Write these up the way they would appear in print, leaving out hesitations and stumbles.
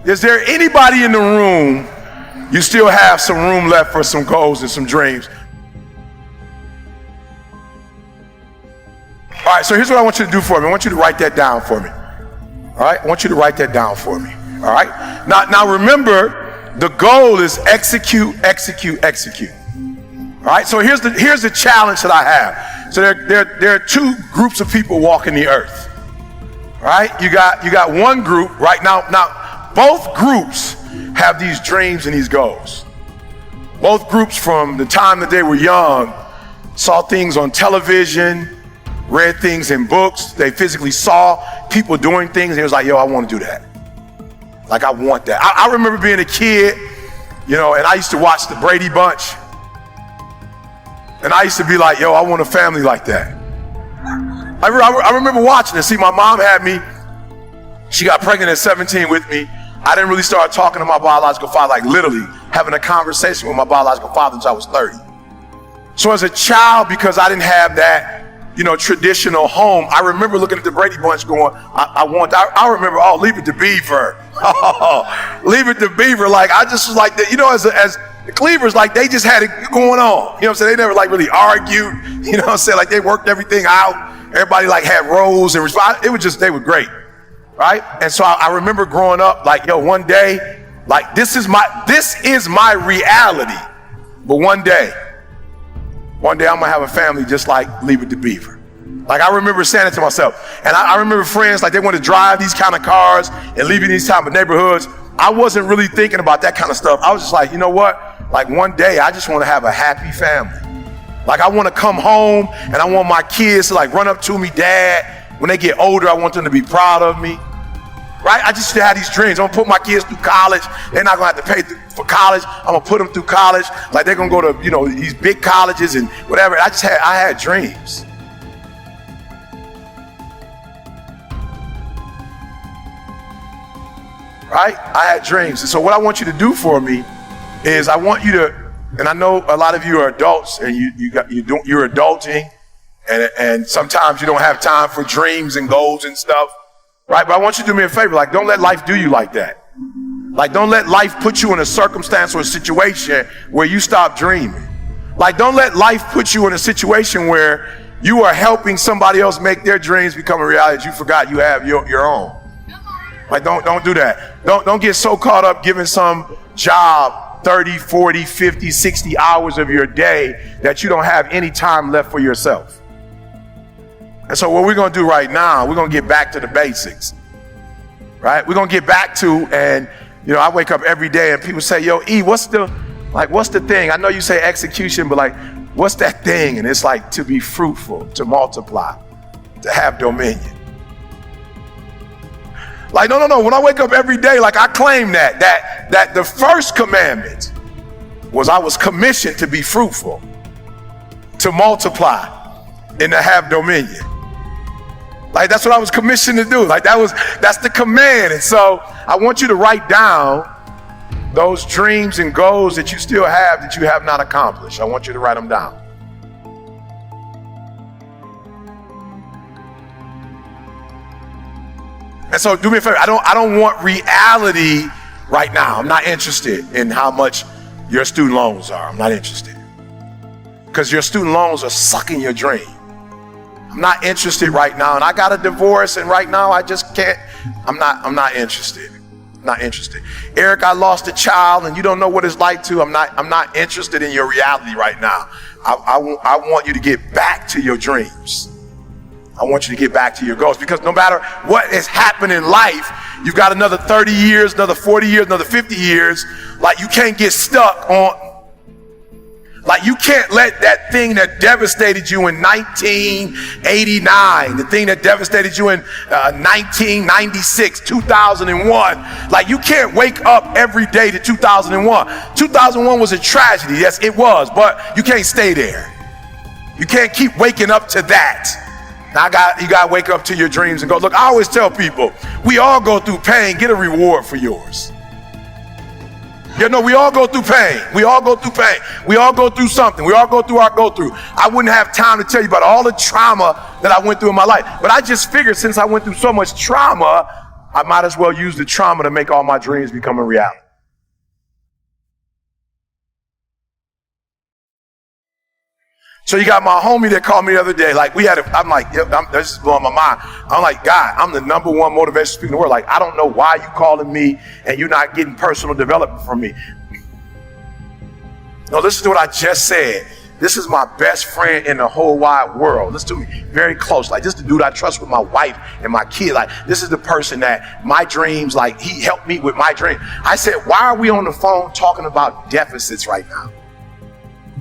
Is there anybody in the room, you still have some room left for some goals and some dreams? All right, so here's what I want you to do for me. I want you to write that down for me. All right, I want you to write that down for me. All right, now remember, the goal is execute, execute, execute. All right, so here's the challenge that I have. So there are two groups of people walking the earth. All right, you got one group right now. Now both groups have these dreams and these goals. Both groups, from the time that they were young, saw things on television, read things in books. They physically saw people doing things, and it was like, yo, I want to do that. Like, I want that. I remember being a kid, and I used to watch the Brady Bunch. And I used to be like, yo, I want a family like that. I remember watching it. See, my mom had me. She got pregnant at 17 with me. I didn't really start talking to my biological father, like literally having a conversation with my biological father until I was 30. So as a child, because I didn't have that, traditional home, I remember looking at the Brady Bunch going, I remember, Leave It to Beaver. Leave It to Beaver. Like, I just was like, as the Cleavers, like, they just had it going on. You know what I'm saying? They never like really argued. You know what I'm saying? Like, they worked everything out. Everybody like had roles and response. It was just, they were great. Right? And so I remember growing up, like, yo, one day, like, this is my reality. But one day I'm gonna have a family just like Leave It to Beaver. Like, I remember saying it to myself. And I remember friends, like, they want to drive these kind of cars and live in these type of neighborhoods. I wasn't really thinking about that kind of stuff. I was just like, you know what? Like, one day I just want to have a happy family. Like, I want to come home and I want my kids to like run up to me, Dad. When they get older, I want them to be proud of me. Right? I just had these dreams. I'm gonna put my kids through college. They're not gonna have to pay for college. I'm gonna put them through college. Like, they're gonna go to, these big colleges and whatever. I had dreams. Right? I had dreams. And so what I want you to do for me is, I want you to, and I know a lot of you are adults and you're adulting, and sometimes you don't have time for dreams and goals and stuff. Right? But I want you to do me a favor. Like, don't let life do you like that. Like, don't let life put you in a circumstance or a situation where you stop dreaming. Like, don't let life put you in a situation where you are helping somebody else make their dreams become a reality that you forgot you have your own. Like, don't do that. Don't get so caught up giving some job 30, 40, 50, 60 hours of your day that you don't have any time left for yourself. And so what we're going to do right now, we're going to get back to the basics, right? We're going to get back to, and, I wake up every day and people say, yo, E, what's the thing? I know you say execution, but like, what's that thing? And it's like, to be fruitful, to multiply, to have dominion. Like, no. When I wake up every day, like, I claim that the first commandment was I was commissioned to be fruitful, to multiply, and to have dominion. Like, that's what I was commissioned to do. Like, that's the command. And so I want you to write down those dreams and goals that you still have that you have not accomplished. I want you to write them down. And so do me a favor. I don't want reality right now. I'm not interested in how much your student loans are. I'm not interested. Because your student loans are sucking your dream. I'm not interested right now. And I got a divorce, and right now I just can't. I'm not interested. I'm not interested. Eric, I lost a child and you don't know what it's like to. I'm not interested in your reality right now. I want you to get back to your dreams. I want you to get back to your goals, because no matter what has happened in life, you've got another 30 years, another 40 years, another 50 years. Like, you can't get stuck on, like, you can't let that thing that devastated you in 1989, the thing that devastated you in 1996, 2001, like, you can't wake up every day to 2001. 2001 was a tragedy, yes, it was, but you can't stay there. You can't keep waking up to that. Now you got to wake up to your dreams and go. Look, I always tell people, we all go through pain. Get a reward for yours. We all go through pain. We all go through pain. We all go through something. We all go through our go-through. I wouldn't have time to tell you about all the trauma that I went through in my life. But I just figured, since I went through so much trauma, I might as well use the trauma to make all my dreams become a reality. So you got my homie that called me the other day. Like I'm like, this is blowing my mind. I'm like, God, I'm the #1 motivational speaker in the world. Like, I don't know why you calling me and you're not getting personal development from me. No, listen to what I just said. This is my best friend in the whole wide world. Listen to me very close. Like, this is the dude I trust with my wife and my kid. Like, this is the person that my dreams, like, he helped me with my dream. I said, why are we on the phone talking about deficits right now?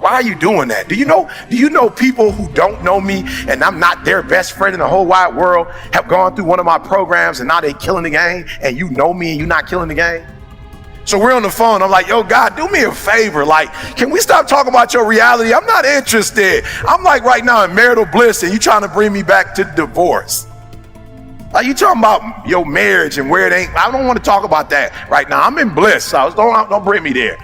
Why are you doing that? Do you know people who don't know me and I'm not their best friend in the whole wide world have gone through one of my programs and now they killing the game, and you know me and you're not killing the game? So we're on the phone. I'm like, yo, God, do me a favor. Like, can we stop talking about your reality? I'm not interested. I'm like right now in marital bliss and you trying to bring me back to divorce. Like, you talking about your marriage and where it ain't. I don't want to talk about that right now. I'm in bliss. So don't bring me there.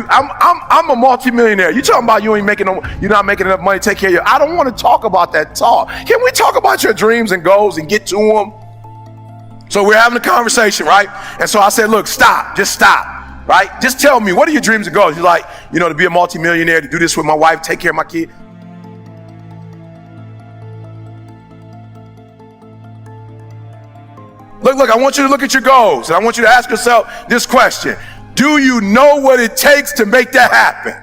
I'm a multimillionaire. You talking about you're not making enough money to take care of you. I don't want to talk about that talk. Can we talk about your dreams and goals and get to them? So we're having a conversation, right? And so I said, look, just stop, right? Just tell me, what are your dreams and goals? You're like, to be a multimillionaire, to do this with my wife, take care of my kid. Look, I want you to look at your goals, and I want you to ask yourself this question. Do you know what it takes to make that happen?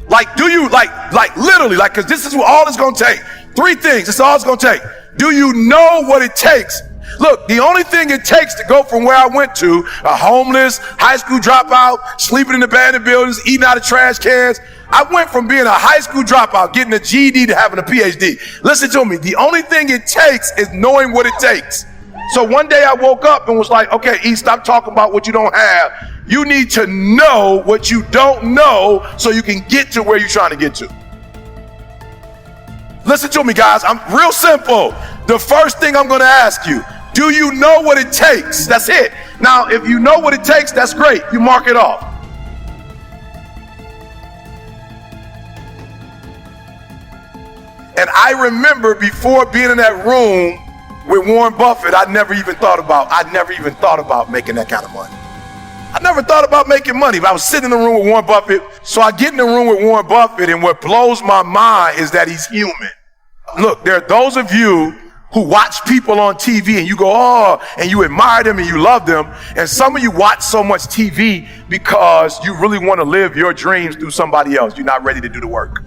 Like, do you, literally, because this is what all it's going to take. 3 things, this is all it's going to take. Do you know what it takes? Look, the only thing it takes to go from where I went to, a homeless, high school dropout, sleeping in abandoned buildings, eating out of trash cans, I went from being a high school dropout, getting a GED, to having a PhD. Listen to me, the only thing it takes is knowing what it takes. So one day I woke up and was like, okay, E, stop talking about what you don't have. You need to know what you don't know so you can get to where you're trying to get to. Listen to me, guys. I'm real simple. The first thing I'm going to ask you, do you know what it takes? That's it. Now, if you know what it takes, that's great. You mark it off. And I remember before being in that room with Warren Buffett, I never even thought about making that kind of money. I never thought about making money, but I was sitting in the room with Warren Buffett. So I get in the room with Warren Buffett, and what blows my mind is that he's human. Look, there are those of you who watch people on TV and you go, oh, and you admire them and you love them. And some of you watch so much TV because you really want to live your dreams through somebody else. You're not ready to do the work.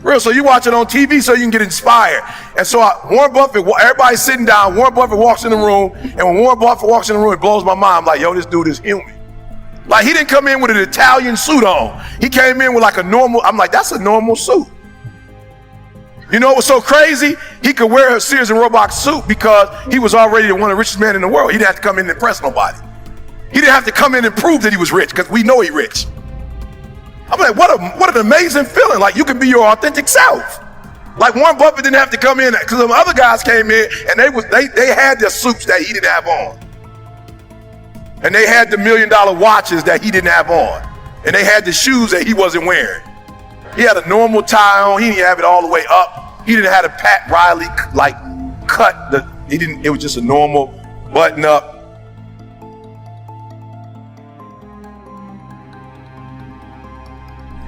Real, so you watch it on TV so you can get inspired. And so Warren Buffett, everybody's sitting down, Warren Buffett walks in the room, and when Warren Buffett walks in the room, it blows my mind. I'm like, yo, this dude is human. Like, he didn't come in with an Italian suit on. He came in with like a normal, I'm like, that's a normal suit. You know what's so crazy? He could wear a Sears and Roebuck suit because he was already one of the richest men in the world. He didn't have to come in and impress nobody. He didn't have to come in and prove that he was rich, because we know he's rich. I'm like, what an amazing feeling. Like, you can be your authentic self. Like, Warren Buffett didn't have to come in, because some other guys came in and they had their suits that he didn't have on. And they had the $1 million watches that he didn't have on. And they had the shoes that he wasn't wearing. He had a normal tie on. He didn't have it all the way up. He didn't have a Pat Riley cut. It was just a normal button up.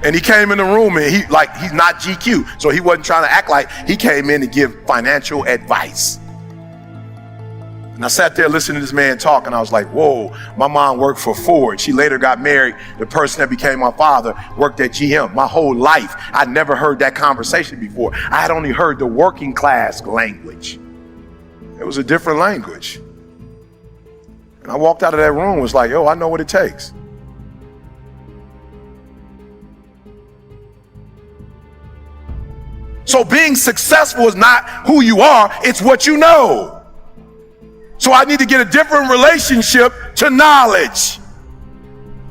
And he came in the room and he's not GQ. So he wasn't trying to act like he came in to give financial advice. And I sat there listening to this man talk, and I was like, whoa, my mom worked for Ford. She later got married. The person that became my father worked at GM. My whole life, I never heard that conversation before. I had only heard the working class language. It was a different language. And I walked out of that room and was like, yo, I know what it takes. So being successful is not who you are, it's what you know. So I need to get a different relationship to knowledge.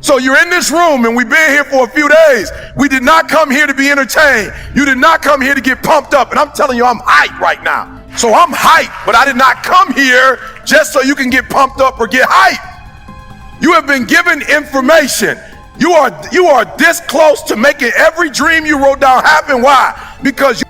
So you're in this room and we've been here for a few days. We did not come here to be entertained. You did not come here to get pumped up. And I'm telling you, I'm hyped right now. So I'm hyped, but I did not come here just so you can get pumped up or get hyped. You have been given information. You are this close to making every dream you wrote down happen. Why? Because